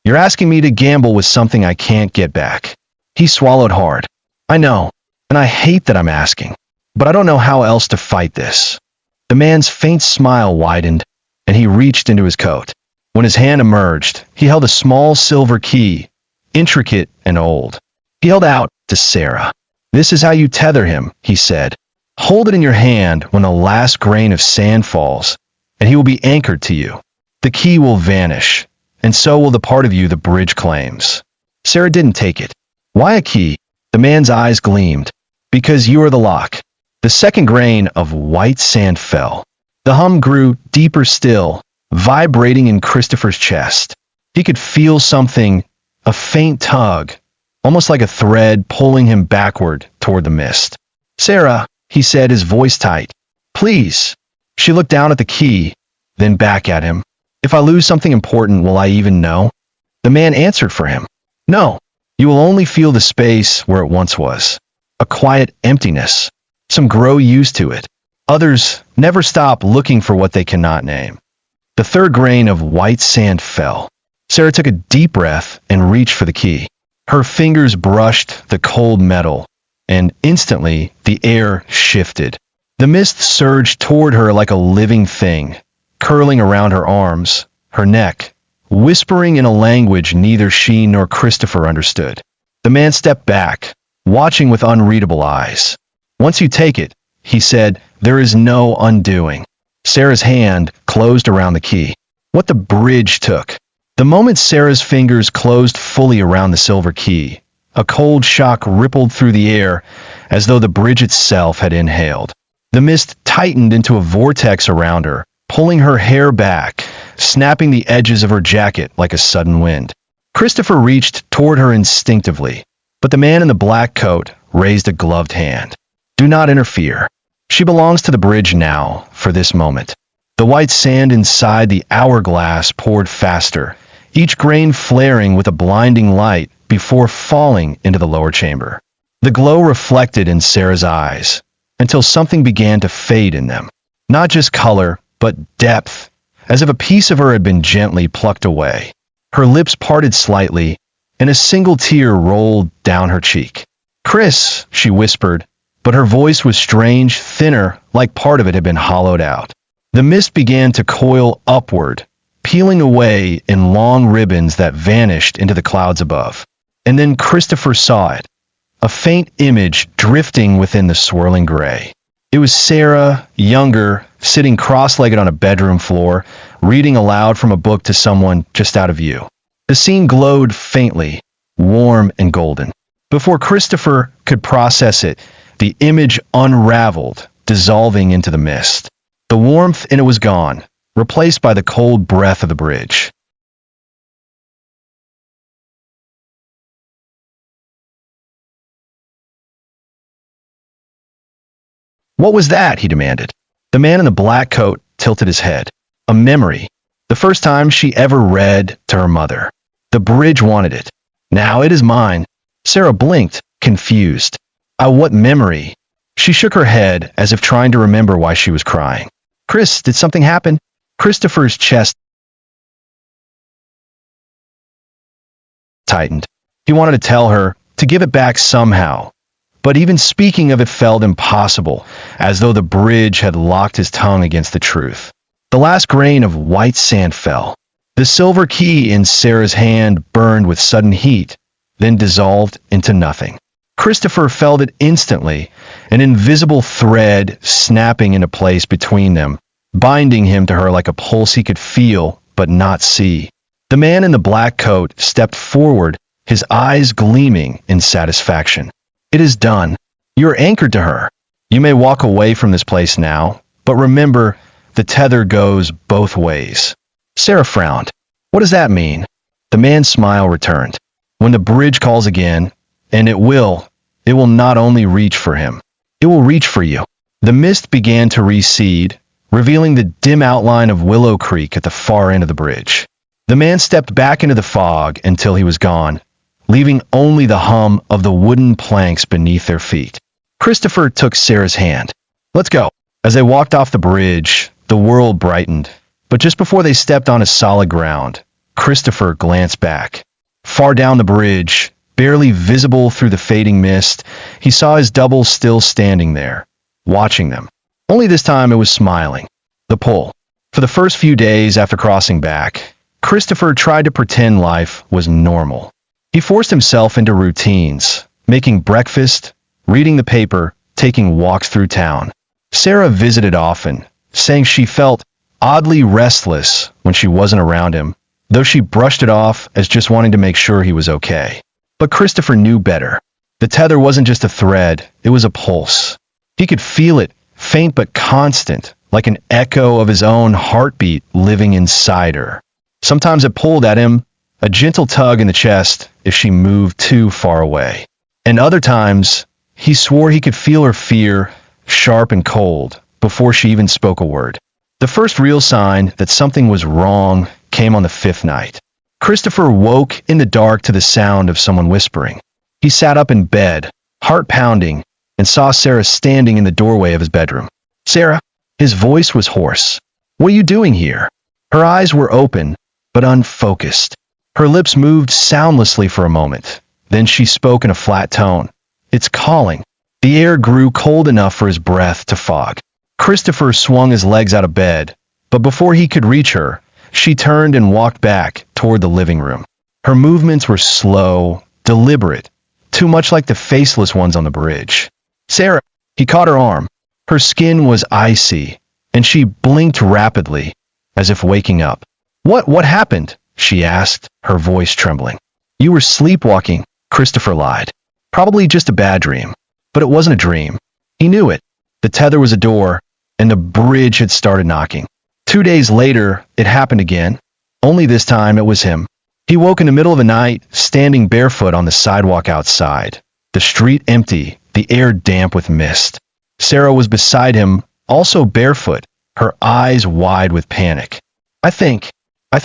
You're asking me to gamble with something I can't get back." He swallowed hard. "I know, and I hate that I'm asking, but I don't know how else to fight this." The man's faint smile widened, and he reached into his coat. When his hand emerged, he held a small silver key, intricate and old. He held out to Sarah. "This is how you tether him," he said. "Hold it in your hand when the last grain of sand falls, and he will be anchored to you. The key will vanish, and so will the part of you the bridge claims." Sarah didn't take it. "Why a key?" The man's eyes gleamed. "Because you are the lock." The second grain of white sand fell. The hum grew deeper still, vibrating in Christopher's chest. He could feel something, a faint tug, almost like a thread pulling him backward toward the mist. "Sarah," he said, his voice tight. "Please." She looked down at the key, then back at him. "If I lose something important, will I even know?" The man answered for him. "No. You will only feel the space where it once was. A quiet emptiness. Some grow used to it. Others never stop looking for what they cannot name." The third grain of white sand fell. Sarah took a deep breath and reached for the key. Her fingers brushed the cold metal, and instantly the air shifted. The mist surged toward her like a living thing, curling around her arms, her neck, whispering in a language neither she nor Christopher understood. The man stepped back, watching with unreadable eyes. "Once you take it," he said, "there is no undoing." Sarah's hand closed around the key. What the bridge took. The moment Sarah's fingers closed fully around the silver key, a cold shock rippled through the air as though the bridge itself had inhaled. The mist tightened into a vortex around her, pulling her hair back, snapping the edges of her jacket like a sudden wind. Christopher reached toward her instinctively, but the man in the black coat raised a gloved hand. "Do not interfere. She belongs to the bridge now, for this moment." The white sand inside the hourglass poured faster, each grain flaring with a blinding light before falling into the lower chamber. The glow reflected in Sarah's eyes, until something began to fade in them. Not just color, but depth, as if a piece of her had been gently plucked away. Her lips parted slightly, and a single tear rolled down her cheek. "Chris," she whispered, but her voice was strange, thinner, like part of it had been hollowed out. The mist began to coil upward, peeling away in long ribbons that vanished into the clouds above. And then Christopher saw it, a faint image drifting within the swirling gray. It was Sarah, younger, sitting cross-legged on a bedroom floor, reading aloud from a book to someone just out of view. The scene glowed faintly, warm and golden. Before Christopher could process it, the image unraveled, dissolving into the mist. The warmth in it was gone, replaced by the cold breath of the bridge. "What was that?" he demanded. The man in the black coat tilted his head. A memory. The first time she ever read to her mother. The bridge wanted it. "Now it is mine." Sarah blinked, confused. What memory?" She shook her head as if trying to remember why she was crying. "Chris, did something happen?" Christopher's chest tightened. He wanted to tell her, to give it back somehow. But even speaking of it felt impossible, as though the bridge had locked his tongue against the truth. The last grain of white sand fell. The silver key in Sarah's hand burned with sudden heat, then dissolved into nothing. Christopher felt it instantly, an invisible thread snapping into place between them, binding him to her like a pulse he could feel but not see. The man in the black coat stepped forward, his eyes gleaming in satisfaction. "It is done. You are anchored to her. You may walk away from this place now, but remember, the tether goes both ways." Sarah frowned. "What does that mean?" The man's smile returned. "When the bridge calls again, and it will not only reach for him, it will reach for you." The mist began to recede, revealing the dim outline of Willow Creek at the far end of the bridge. The man stepped back into the fog until he was gone, leaving only the hum of the wooden planks beneath their feet. Christopher took Sarah's hand. "Let's go." As they walked off the bridge, the world brightened, but just before they stepped onto solid ground, Christopher glanced back. Far down the bridge, barely visible through the fading mist, he saw his double still standing there, watching them. Only this time it was smiling. The pull. For the first few days after crossing back, Christopher tried to pretend life was normal. He forced himself into routines, making breakfast, reading the paper, taking walks through town. Sarah visited often, saying she felt oddly restless when she wasn't around him, though she brushed it off as just wanting to make sure he was okay. But Christopher knew better. The tether wasn't just a thread, it was a pulse. He could feel it, faint but constant, like an echo of his own heartbeat living inside her. Sometimes it pulled at him, a gentle tug in the chest if she moved too far away. And other times, he swore he could feel her fear, sharp and cold, before she even spoke a word. The first real sign that something was wrong came on the 5th night. Christopher woke in the dark to the sound of someone whispering. He sat up in bed, heart pounding, and saw Sarah standing in the doorway of his bedroom. "Sarah?" His voice was hoarse. "What are you doing here?" Her eyes were open, but unfocused. Her lips moved soundlessly for a moment. Then she spoke in a flat tone. "It's calling." The air grew cold enough for his breath to fog. Christopher swung his legs out of bed, but before he could reach her, she turned and walked back toward the living room. Her movements were slow, deliberate, too much like the faceless ones on the bridge. "Sarah!" He caught her arm. Her skin was icy, and she blinked rapidly, as if waking up. What happened?" she asked, her voice trembling. "You were sleepwalking," Christopher lied. "Probably just a bad dream." But it wasn't a dream. He knew it. The tether was a door, and the bridge had started knocking. 2 days later, it happened again. Only this time it was him. He woke in the middle of the night, standing barefoot on the sidewalk outside. The street empty, the air damp with mist. Sarah was beside him, also barefoot, her eyes wide with panic. I think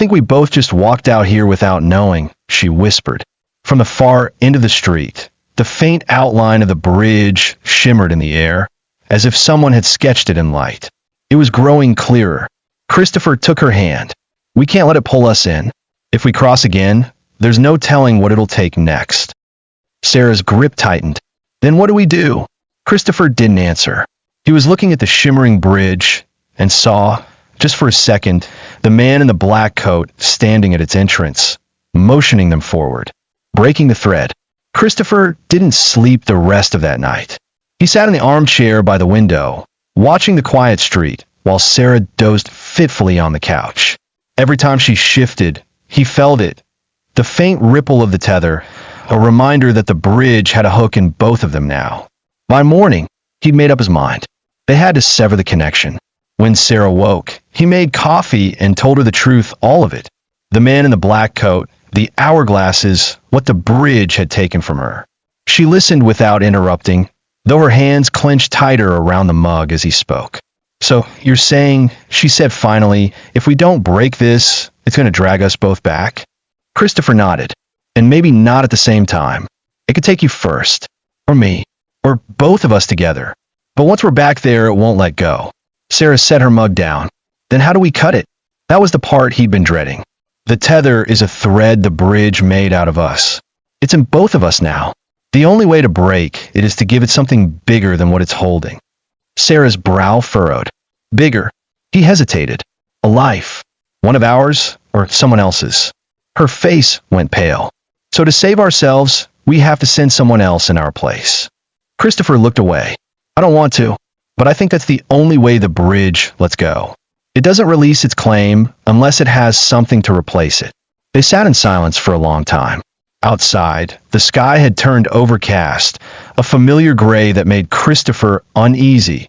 we both just walked out here without knowing," she whispered. From the far end of the street, the faint outline of the bridge shimmered in the air, as if someone had sketched it in light. It was growing clearer. Christopher took her hand. "We can't let it pull us in. If we cross again, there's no telling what it'll take next." Sarah's grip tightened. "Then what do we do?" Christopher didn't answer. He was looking at the shimmering bridge and saw, just for a second, the man in the black coat standing at its entrance, motioning them forward, breaking the thread. Christopher didn't sleep the rest of that night. He sat in the armchair by the window, watching the quiet street, while Sarah dozed fitfully on the couch. Every time she shifted, he felt it, the faint ripple of the tether, a reminder that the bridge had a hook in both of them now. By morning, he'd made up his mind. They had to sever the connection. When Sarah woke, he made coffee and told her the truth, all of it. The man in the black coat, the hourglasses, what the bridge had taken from her. She listened without interrupting, though her hands clenched tighter around the mug as he spoke. "So, you're saying," she said finally, "if we don't break this, it's going to drag us both back?" Christopher nodded. "And maybe not at the same time. It could take you first. Or me. Or both of us together. But once we're back there, it won't let go." Sarah set her mug down. "Then how do we cut it?" That was the part he'd been dreading. "The tether is a thread the bridge made out of us. It's in both of us now. The only way to break it is to give it something bigger than what it's holding." Sarah's brow furrowed. "Bigger." He hesitated. "A life. One of ours, or someone else's." Her face went pale. "So to save ourselves, we have to send someone else in our place." Christopher looked away. "I don't want to, but I think that's the only way the bridge lets go. It doesn't release its claim unless it has something to replace it." They sat in silence for a long time. Outside, the sky had turned overcast, a familiar gray that made Christopher uneasy,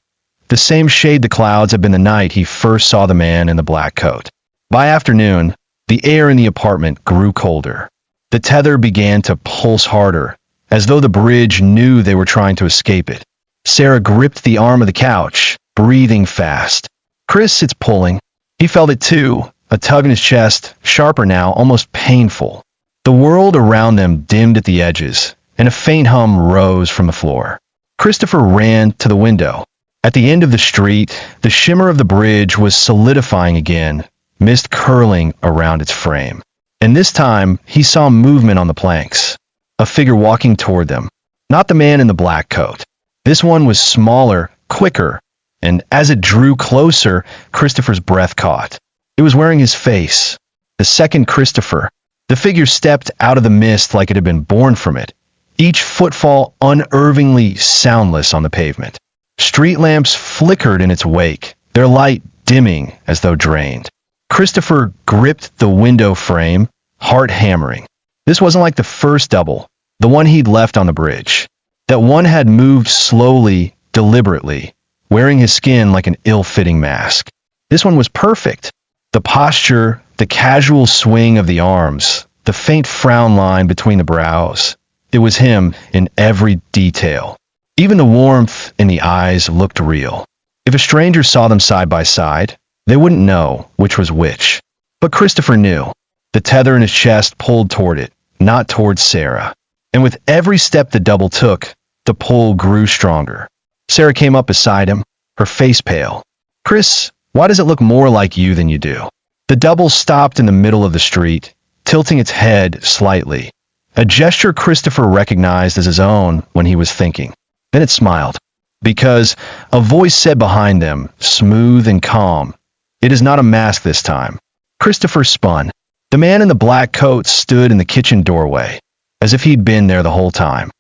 the same shade the clouds had been the night he first saw the man in the black coat. By afternoon, the air in the apartment grew colder. The tether began to pulse harder, as though the bridge knew they were trying to escape it. Sarah gripped the arm of the couch, breathing fast. "Chris, it's pulling." He felt it too, a tug in his chest, sharper now, almost painful. The world around them dimmed at the edges, and a faint hum rose from the floor. Christopher ran to the window. At the end of the street, the shimmer of the bridge was solidifying again, mist curling around its frame. And this time, he saw movement on the planks. A figure walking toward them. Not the man in the black coat. This one was smaller, quicker, and as it drew closer, Christopher's breath caught. It was wearing his face. The second Christopher. The figure stepped out of the mist like it had been born from it, each footfall unervingly soundless on the pavement. Street lamps flickered in its wake, their light dimming as though drained. Christopher gripped the window frame, heart hammering. This wasn't like the first double, the one he'd left on the bridge. That one had moved slowly, deliberately, wearing his skin like an ill-fitting mask. This one was perfect. The posture, the casual swing of the arms, the faint frown line between the brows. It was him in every detail. Even the warmth in the eyes looked real. If a stranger saw them side by side, they wouldn't know which was which. But Christopher knew. The tether in his chest pulled toward it, not toward Sarah. And with every step the double took, the pull grew stronger. Sarah came up beside him, her face pale. "Chris, why does it look more like you than you do?" The double stopped in the middle of the street, tilting its head slightly, a gesture Christopher recognized as his own when he was thinking. Then it smiled, because a voice said behind them, smooth and calm, "It is not a mask this time." Christopher spun. The man in the black coat stood in the kitchen doorway, as if he'd been there the whole time.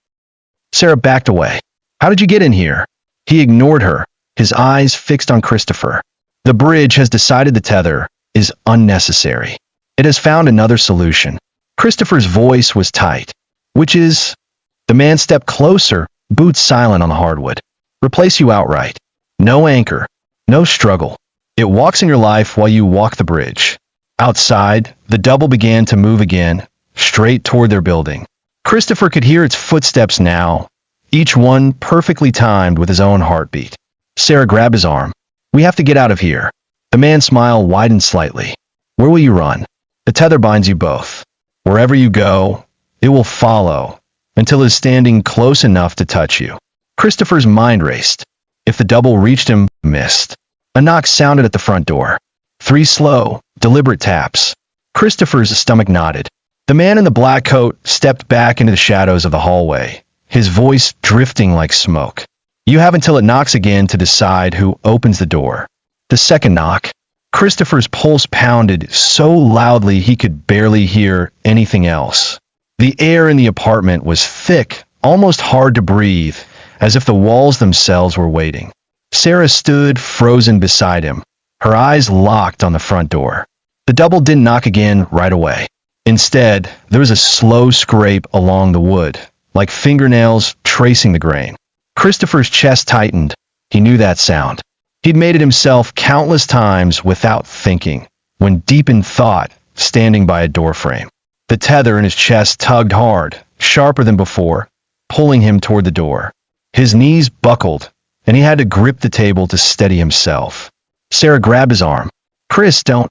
Sarah backed away. "How did you get in here?" He ignored her, his eyes fixed on Christopher. "The bridge has decided the tether is unnecessary. It has found another solution." Christopher's voice was tight. "Which is?" The man stepped closer, boots silent on the hardwood. "Replace you outright. No anchor. No struggle. It walks in your life while you walk the bridge." Outside, the double began to move again, straight toward their building. Christopher could hear its footsteps now, each one perfectly timed with his own heartbeat. Sarah grabbed his arm. "We have to get out of here." The man's smile widened slightly. "Where will you run?" "The tether binds you both. Wherever you go, it will follow, until it is standing close enough to touch you." Christopher's mind raced. If the double reached him, missed. A knock sounded at the front door. 3 slow, deliberate taps. Christopher's stomach knotted. The man in the black coat stepped back into the shadows of the hallway, his voice drifting like smoke. "You have until it knocks again to decide who opens the door." The second knock. Christopher's pulse pounded so loudly he could barely hear anything else. The air in the apartment was thick, almost hard to breathe, as if the walls themselves were waiting. Sarah stood frozen beside him, her eyes locked on the front door. The double didn't knock again right away. Instead, there was a slow scrape along the wood, like fingernails tracing the grain. Christopher's chest tightened. He knew that sound. He'd made it himself countless times without thinking, when deep in thought, standing by a doorframe. The tether in his chest tugged hard, sharper than before, pulling him toward the door. His knees buckled, and he had to grip the table to steady himself. Sarah grabbed his arm. "Chris, don't."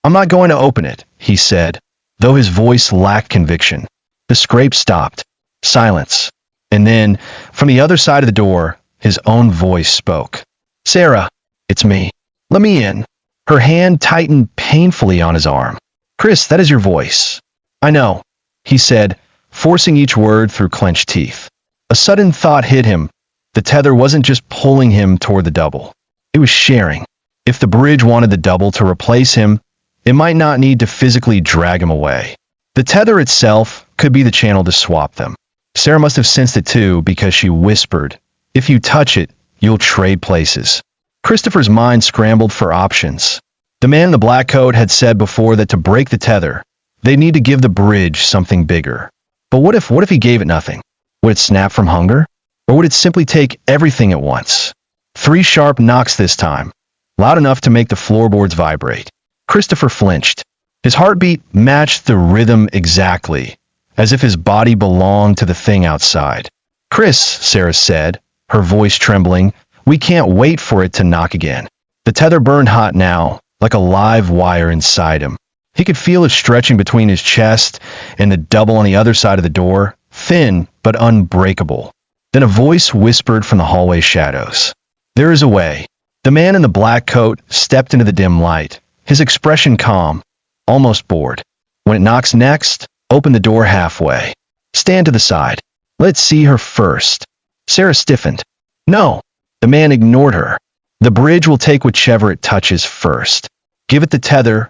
"I'm not going to open it," he said, though his voice lacked conviction. The scrape stopped. Silence. And then, from the other side of the door, his own voice spoke. "Sarah, it's me. Let me in." Her hand tightened painfully on his arm. "Chris, that is your voice." "I know," he said, forcing each word through clenched teeth. A sudden thought hit him. The tether wasn't just pulling him toward the double. It was sharing. If the bridge wanted the double to replace him, it might not need to physically drag him away. The tether itself could be the channel to swap them. Sarah must have sensed it too, because she whispered, "If you touch it, you'll trade places." Christopher's mind scrambled for options. The man in the black coat had said before that to break the tether, they'd need to give the bridge something bigger. But what if he gave it nothing? Would it snap from hunger? Or would it simply take everything at once? 3 sharp knocks this time, loud enough to make the floorboards vibrate. Christopher flinched. His heartbeat matched the rhythm exactly, as if his body belonged to the thing outside. "Chris," Sarah said, her voice trembling, "we can't wait for it to knock again." The tether burned hot now, like a live wire inside him. He could feel it stretching between his chest and the double on the other side of the door, thin but unbreakable. Then a voice whispered from the hallway shadows. "There is a way." The man in the black coat stepped into the dim light, his expression calm, almost bored. When it knocks next, open the door halfway. Stand to the side. Let's see her first. Sarah stiffened. No. The man ignored her. The bridge will take whichever it touches first. Give it the tether,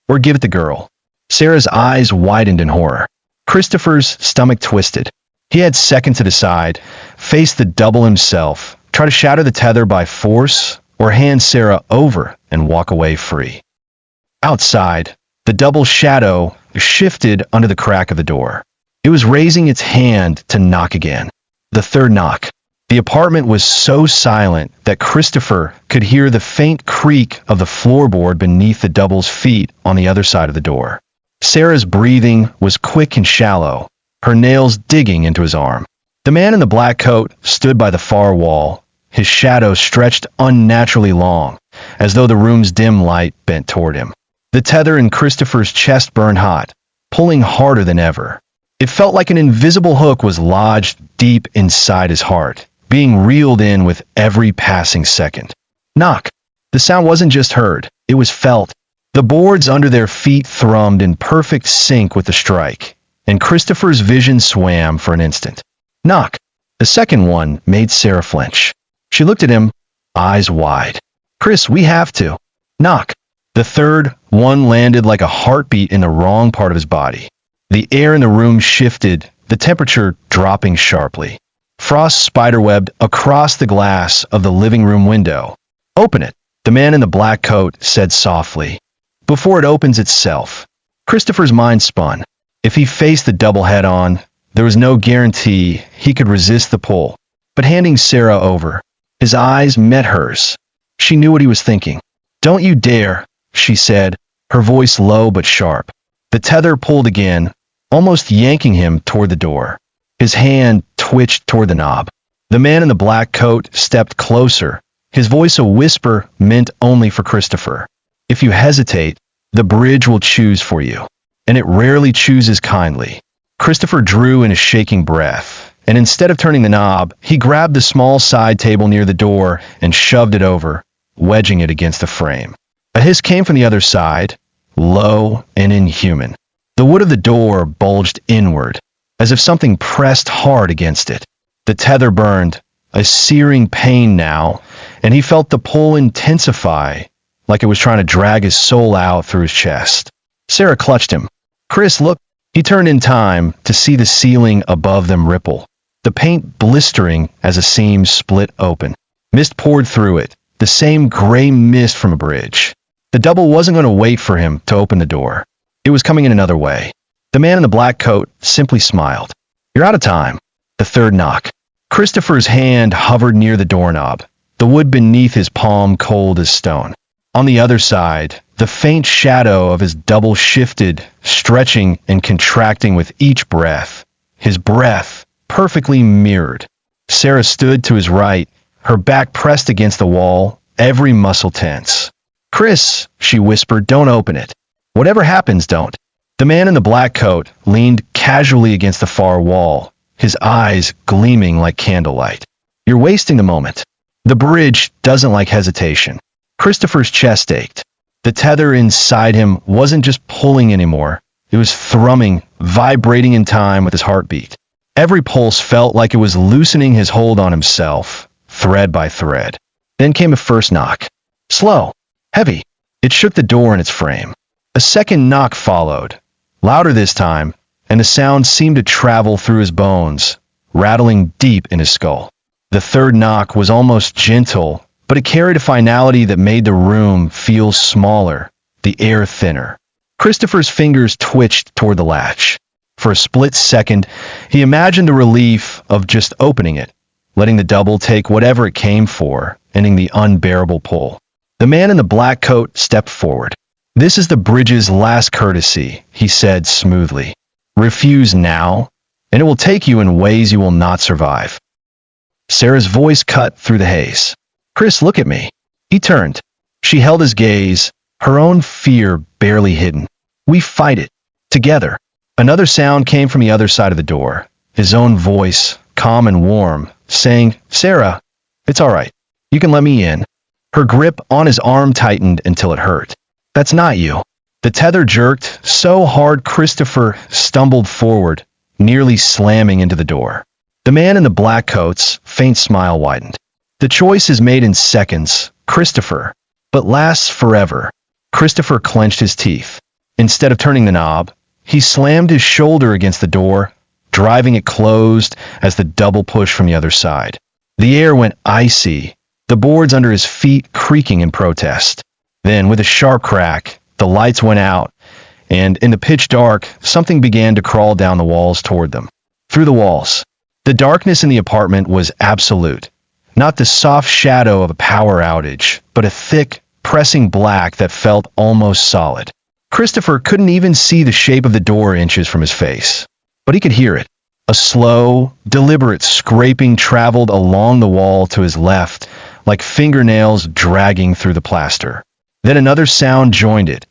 or give it the girl. Sarah's eyes widened in horror. Christopher's stomach twisted. He had second to decide, face the double himself, try to shatter the tether by force, or hand Sarah over and walk away free. Outside, the double shadow shifted under the crack of the door. It was raising its hand to knock again. The third knock. The apartment was so silent that Christopher could hear the faint creak of the floorboard beneath the double's feet on the other side of the door. Sarah's breathing was quick and shallow, her nails digging into his arm. The man in the black coat stood by the far wall, his shadow stretched unnaturally long, as though the room's dim light bent toward him. The tether in Christopher's chest burned hot, pulling harder than ever. It felt like an invisible hook was lodged deep inside his heart, being reeled in with every passing second. Knock. The sound wasn't just heard, it was felt. The boards under their feet thrummed in perfect sync with the strike, and Christopher's vision swam for an instant. Knock. The second one made Sarah flinch. She looked at him, eyes wide. Chris, we have to. Knock. The third one landed like a heartbeat in the wrong part of his body. The air in the room shifted, the temperature dropping sharply. Frost spiderwebbed across the glass of the living room window. Open it, the man in the black coat said softly. Before it opens itself. Christopher's mind spun. If he faced the double head-on, there was no guarantee he could resist the pull. But handing Sarah over, his eyes met hers. She knew what he was thinking. Don't you dare, she said, her voice low but sharp. The tether pulled again, almost yanking him toward the door. His hand twitched toward the knob. The man in the black coat stepped closer, his voice a whisper meant only for Christopher. If you hesitate, the bridge will choose for you, and it rarely chooses kindly. Christopher drew in a shaking breath, and instead of turning the knob, he grabbed the small side table near the door and shoved it over, wedging it against the frame. A hiss came from the other side, low and inhuman. The wood of the door bulged inward, as if something pressed hard against it. The tether burned, a searing pain now, and he felt the pull intensify, like it was trying to drag his soul out through his chest. Sarah clutched him. Chris, look. He turned in time to see the ceiling above them ripple, the paint blistering as a seam split open. Mist poured through it, the same gray mist from a bridge. The double wasn't going to wait for him to open the door. It was coming in another way. The man in the black coat simply smiled. You're out of time. The third knock. Christopher's hand hovered near the doorknob, the wood beneath his palm cold as stone. On the other side, the faint shadow of his double shifted, stretching and contracting with each breath. His breath perfectly mirrored. Sarah stood to his right, her back pressed against the wall, every muscle tense. Chris, she whispered, don't open it. Whatever happens, don't. The man in the black coat leaned casually against the far wall, his eyes gleaming like candlelight. You're wasting the moment. The bridge doesn't like hesitation. Christopher's chest ached. The tether inside him wasn't just pulling anymore. It was thrumming, vibrating in time with his heartbeat. Every pulse felt like it was loosening his hold on himself, thread by thread. Then came a first knock. Slow, heavy. It shook the door in its frame. A second knock followed, louder this time, and the sound seemed to travel through his bones, rattling deep in his skull. The third knock was almost gentle, but it carried a finality that made the room feel smaller, the air thinner. Christopher's fingers twitched toward the latch. For a split second, he imagined the relief of just opening it, letting the double take whatever it came for, ending the unbearable pull. The man in the black coat stepped forward. This is the bridge's last courtesy, he said smoothly. Refuse now, and it will take you in ways you will not survive. Sarah's voice cut through the haze. Chris, look at me. He turned. She held his gaze, her own fear barely hidden. We fight it. Together. Another sound came from the other side of the door, his own voice, calm and warm, saying, Sarah, it's all right. You can let me in. Her grip on his arm tightened until it hurt. That's not you. The tether jerked so hard Christopher stumbled forward, nearly slamming into the door. The man in the black coat's faint smile widened. The choice is made in seconds, Christopher, but lasts forever. Christopher clenched his teeth. Instead of turning the knob, he slammed his shoulder against the door, driving it closed as the double pushed from the other side. The air went icy, the boards under his feet creaking in protest. Then, with a sharp crack, the lights went out, and in the pitch dark, something began to crawl down the walls toward them. Through the walls. The darkness in the apartment was absolute. Not the soft shadow of a power outage, but a thick, pressing black that felt almost solid. Christopher couldn't even see the shape of the door inches from his face, but he could hear it. A slow, deliberate scraping traveled along the wall to his left, like fingernails dragging through the plaster. Then another sound joined it,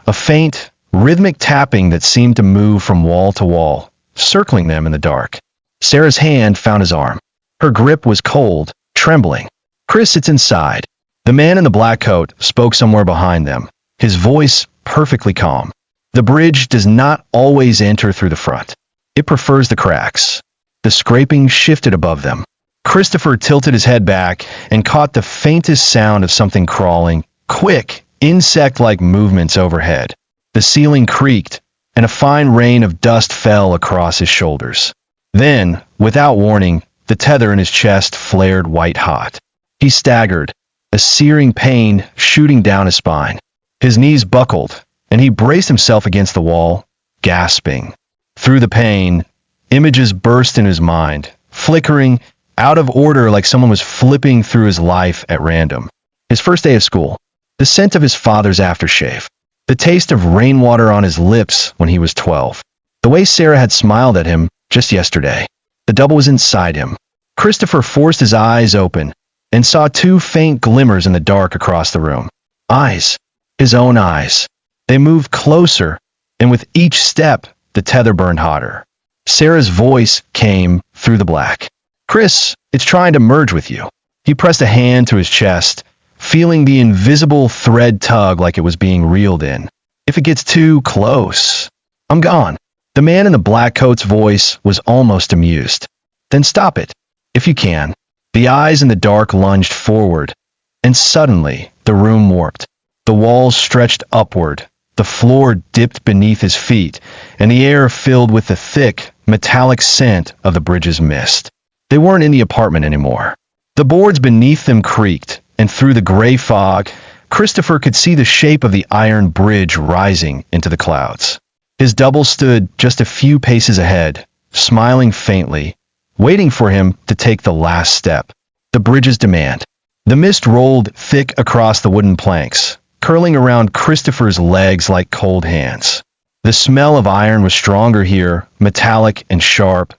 a faint, rhythmic tapping that seemed to move from wall to wall, circling them in the dark. Sarah's hand found his arm. Her grip was cold, trembling. "Chris, it's inside." The man in the black coat spoke somewhere behind them, his voice perfectly calm. "The bridge does not always enter through the front. It prefers the cracks." The scraping shifted above them. Christopher tilted his head back and caught the faintest sound of something crawling, quick, insect-like movements overhead. The ceiling creaked, and a fine rain of dust fell across his shoulders. Then, without warning, the tether in his chest flared white-hot. He staggered, a searing pain shooting down his spine. His knees buckled, and he braced himself against the wall, gasping. Through the pain, images burst in his mind, flickering, out of order like someone was flipping through his life at random. His first day of school, the scent of his father's aftershave, the taste of rainwater on his lips when he was 12, the way Sarah had smiled at him just yesterday. The double was inside him. Christopher forced his eyes open and saw two faint glimmers in the dark across the room. Eyes. His own eyes. They moved closer, and with each step, the tether burned hotter. Sarah's voice came through the black. "Chris, it's trying to merge with you." He pressed a hand to his chest, feeling the invisible thread tug like it was being reeled in. "If it gets too close, I'm gone." The man in the black coat's voice was almost amused. "Then stop it, if you can." The eyes in the dark lunged forward, and suddenly the room warped. The walls stretched upward, the floor dipped beneath his feet, and the air filled with the thick, metallic scent of the bridge's mist. They weren't in the apartment anymore. The boards beneath them creaked, and through the gray fog, Christopher could see the shape of the iron bridge rising into the clouds. His double stood just a few paces ahead, smiling faintly, waiting for him to take the last step. The bridge's demand. The mist rolled thick across the wooden planks, curling around Christopher's legs like cold hands. The smell of iron was stronger here, metallic and sharp,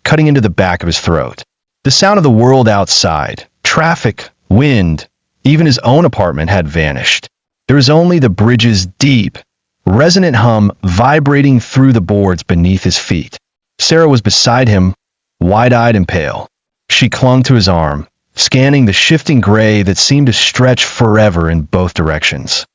cutting into the back of his throat. The sound of the world outside, traffic, wind, even his own apartment had vanished. There was only the bridge's deep, resonant hum vibrating through the boards beneath his feet. Sarah was beside him, wide-eyed and pale. She clung to his arm, scanning the shifting gray that seemed to stretch forever in both directions.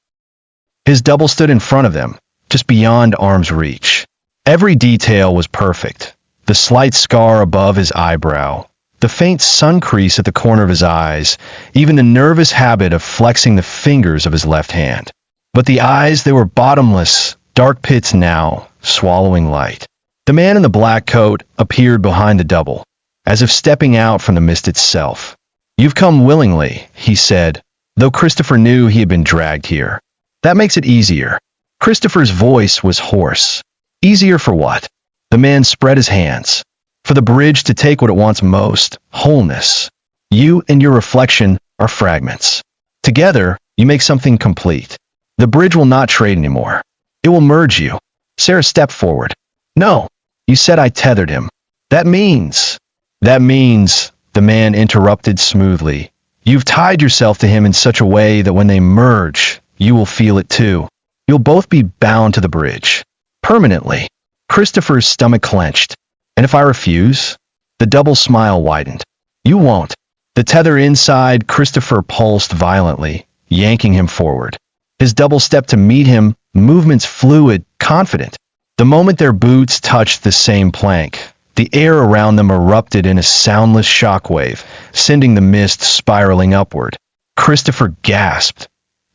His double stood in front of them, just beyond arm's reach. Every detail was perfect. The slight scar above his eyebrow, the faint sun crease at the corner of his eyes, even the nervous habit of flexing the fingers of his left hand. But the eyes, they were bottomless, dark pits now, swallowing light. The man in the black coat appeared behind the double, as if stepping out from the mist itself. "You've come willingly," he said, though Christopher knew he had been dragged here. "That makes it easier." Christopher's voice was hoarse. "Easier for what?" The man spread his hands. "For the bridge to take what it wants most, wholeness. You and your reflection are fragments. Together, you make something complete. The bridge will not trade anymore. It will merge you." Sarah stepped forward. "No, you said I tethered him. That means, the man interrupted smoothly. "You've tied yourself to him in such a way that when they merge, you will feel it too. You'll both be bound to the bridge. Permanently." Christopher's stomach clenched. "And if I refuse?" The double smile widened. "You won't." The tether inside Christopher pulsed violently, yanking him forward. His double stepped to meet him, movements fluid, confident. The moment their boots touched the same plank, the air around them erupted in a soundless shockwave, sending the mist spiraling upward. Christopher gasped,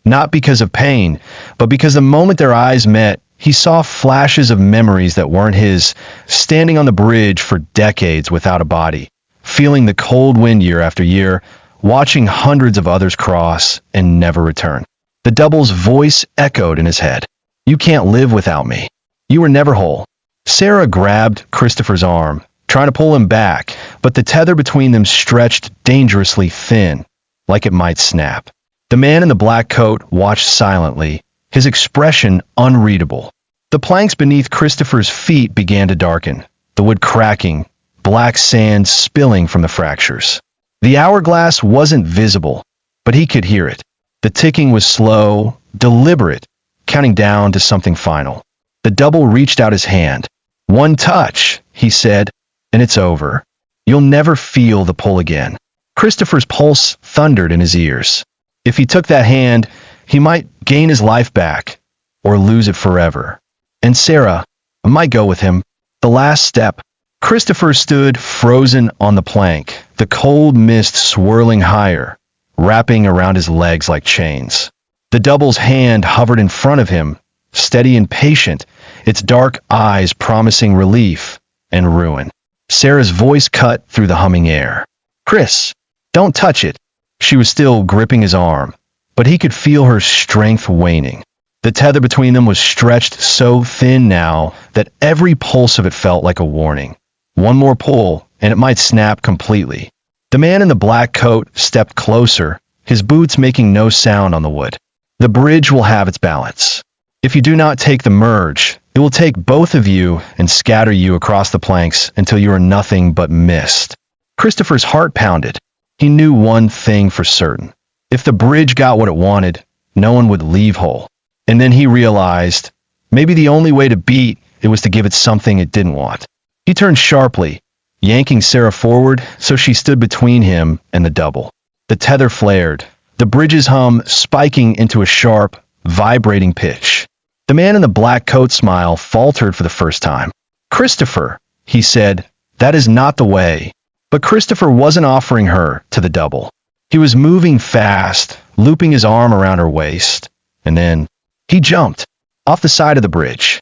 not because of pain, but because the moment their eyes met, he saw flashes of memories that weren't his, standing on the bridge for decades without a body, feeling the cold wind year after year, watching hundreds of others cross and never return. The double's voice echoed in his head. "You can't live without me. You were never whole." Sarah grabbed Christopher's arm, trying to pull him back, but the tether between them stretched dangerously thin, like it might snap. The man in the black coat watched silently, his expression unreadable. The planks beneath Christopher's feet began to darken, the wood cracking, black sand spilling from the fractures. The hourglass wasn't visible, but he could hear it. The ticking was slow, deliberate, counting down to something final. The double reached out his hand. "One touch," he said, "and it's over. You'll never feel the pull again." Christopher's pulse thundered in his ears. If he took that hand, he might gain his life back, or lose it forever. And Sarah might go with him. The last step. Christopher stood frozen on the plank, the cold mist swirling higher, wrapping around his legs like chains. The double's hand hovered in front of him, steady and patient, its dark eyes promising relief and ruin. Sarah's voice cut through the humming air. "Chris, don't touch it." She was still gripping his arm, but he could feel her strength waning. The tether between them was stretched so thin now that every pulse of it felt like a warning. One more pull, and it might snap completely. The man in the black coat stepped closer, his boots making no sound on the wood. "The bridge will have its balance. If you do not take the merge, it will take both of you and scatter you across the planks until you are nothing but mist." Christopher's heart pounded. He knew one thing for certain. If the bridge got what it wanted, no one would leave whole. And then he realized, maybe the only way to beat it was to give it something it didn't want. He turned sharply, yanking Sarah forward so she stood between him and the double. The tether flared, the bridge's hum spiking into a sharp, vibrating pitch. The man in the black coat smile faltered for the first time. "Christopher," he said, "that is not the way." But Christopher wasn't offering her to the double. He was moving fast, looping his arm around her waist, and then he jumped off the side of the bridge.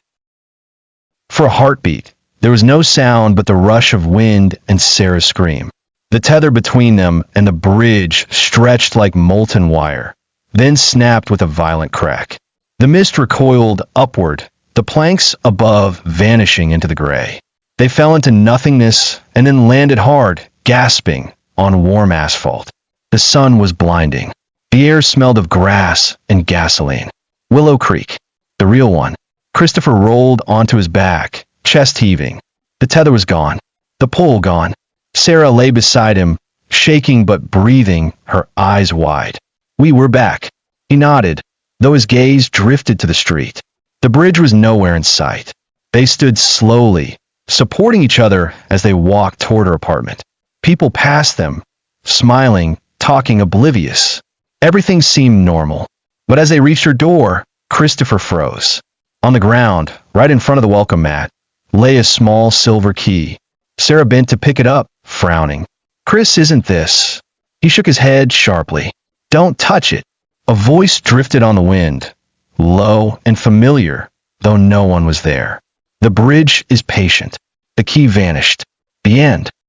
For a heartbeat, there was no sound but the rush of wind and Sarah's scream. The tether between them and the bridge stretched like molten wire, then snapped with a violent crack. The mist recoiled upward, the planks above vanishing into the gray. They fell into nothingness and then landed hard, gasping, on warm asphalt. The sun was blinding. The air smelled of grass and gasoline. Willow Creek, the real one. Christopher rolled onto his back, chest heaving. The tether was gone. The pole gone. Sarah lay beside him, shaking but breathing, her eyes wide. "We were back." He nodded, though his gaze drifted to the street. The bridge was nowhere in sight. They stood slowly, supporting each other as they walked toward her apartment. People passed them, smiling, talking, oblivious. Everything seemed normal. But as they reached her door, Christopher froze. On the ground, right in front of the welcome mat, lay a small silver key. Sarah bent to pick it up, frowning. "Chris, isn't this?" He shook his head sharply. "Don't touch it." A voice drifted on the wind, low and familiar, though no one was there. "The bridge is patient." The key vanished. The end.